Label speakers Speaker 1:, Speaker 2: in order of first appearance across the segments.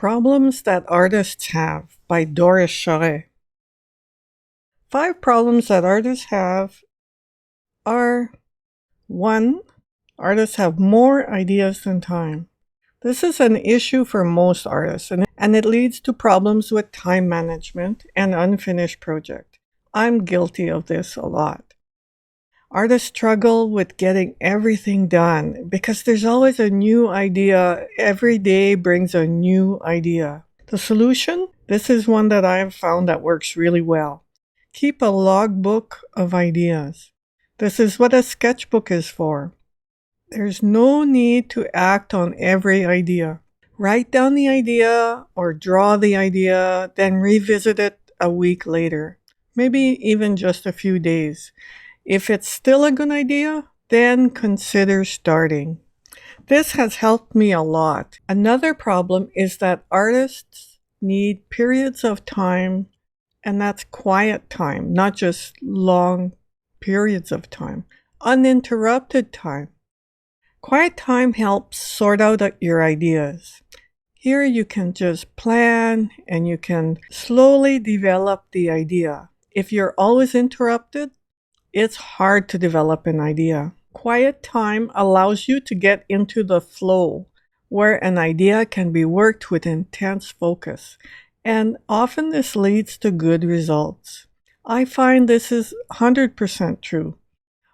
Speaker 1: Problems that Artists Have by Doris Charest. 5 problems that artists have are 1. Artists have more ideas than time. This is an issue for most artists, and it leads to problems with time management and unfinished projects. I'm guilty of this a lot. Artists struggle with getting everything done because there's always a new idea. Every day brings a new idea. The solution? This is one that I have found that works really well. Keep a logbook of ideas. This is what a sketchbook is for. There's no need to act on every idea. Write down the idea or draw the idea, then revisit it a week later, maybe even just a few days. If it's still a good idea, then consider starting. This has helped me a lot. Another problem is that artists need periods of time, and that's quiet time, not just long periods of time. Uninterrupted time. Quiet time helps sort out your ideas. Here you can just plan and you can slowly develop the idea. If you're always interrupted, it's hard to develop an idea. Quiet time allows you to get into the flow, where an idea can be worked with intense focus, and often this leads to good results. I find this is 100% true.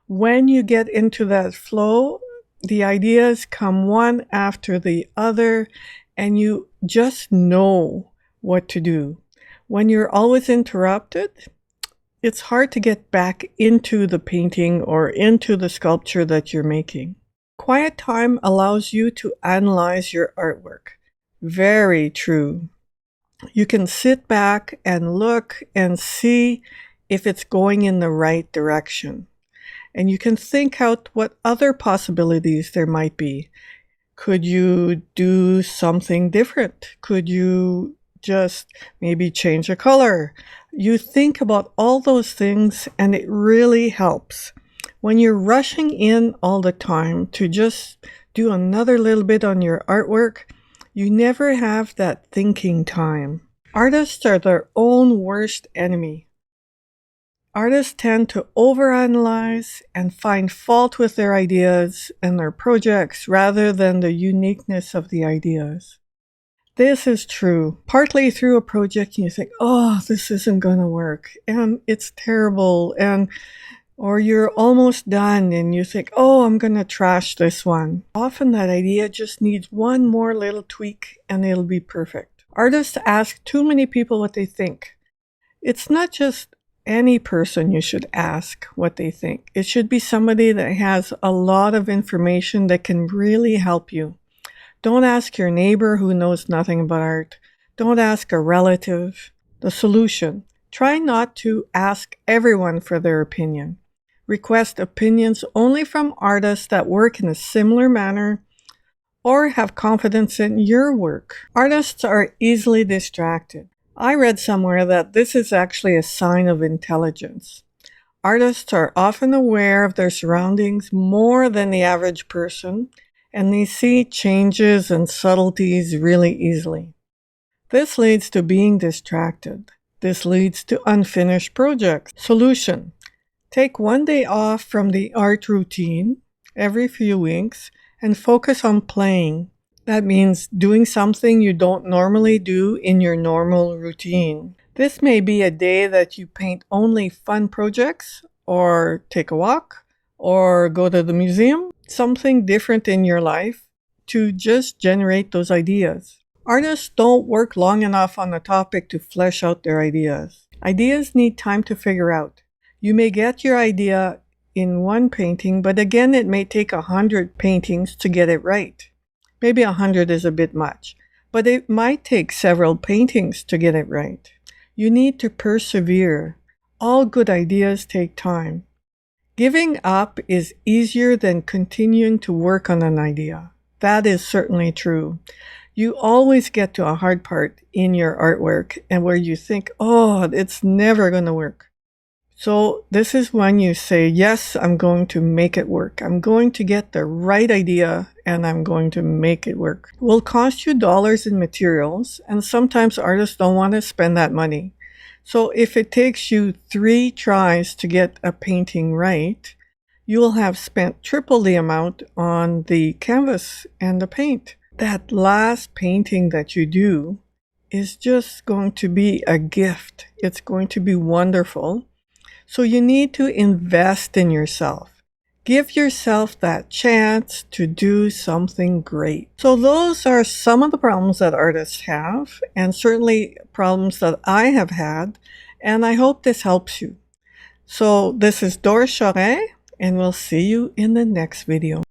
Speaker 1: When you get into that flow, the ideas come one after the other, and you just know what to do. When you're always interrupted, it's hard to get back into the painting or into the sculpture that you're making. Quiet time allows you to analyze your artwork. Very true. You can sit back and look and see if it's going in the right direction. And you can think out what other possibilities there might be. Could you do something different? Could you just maybe change a color? You think about all those things and it really helps. When you're rushing in all the time to just do another little bit on your artwork, you never have that thinking time. Artists are their own worst enemy. Artists tend to overanalyze and find fault with their ideas and their projects rather than the uniqueness of the ideas. This is true. Partly through a project you think, oh, this isn't going to work, and it's terrible, or you're almost done and you think, oh, I'm going to trash this one. Often that idea just needs one more little tweak and it'll be perfect. Artists ask too many people what they think. It's not just any person you should ask what they think. It should be somebody that has a lot of information that can really help you. Don't ask your neighbor who knows nothing about art. Don't ask a relative. The solution: try not to ask everyone for their opinion. Request opinions only from artists that work in a similar manner or have confidence in your work. Artists are easily distracted. I read somewhere that this is actually a sign of intelligence. Artists are often aware of their surroundings more than the average person, and they see changes and subtleties really easily. This leads to being distracted. This leads to unfinished projects. Solution: take one day off from the art routine every few weeks and focus on playing. That means doing something you don't normally do in your normal routine. This may be a day that you paint only fun projects, or take a walk, or go to the museum. Something different in your life to just generate those ideas. Artists don't work long enough on a topic to flesh out their ideas. Ideas need time to figure out. You may get your idea in one painting, but again, it may take 100 paintings to get it right. Maybe 100 is a bit much, but it might take several paintings to get it right. You need to persevere. All good ideas take time. Giving up is easier than continuing to work on an idea. That is certainly true. You always get to a hard part in your artwork and where you think, oh, it's never going to work. So this is when you say, yes, I'm going to make it work. I'm going to get the right idea and I'm going to make it work. It will cost you dollars in materials, and sometimes artists don't want to spend that money. So if it takes you 3 tries to get a painting right, you will have spent triple the amount on the canvas and the paint. That last painting that you do is just going to be a gift. It's going to be wonderful. So you need to invest in yourself. Give yourself that chance to do something great. So those are some of the problems that artists have, and certainly problems that I have had, and I hope this helps you. So this is Doris Charest, and we'll see you in the next video.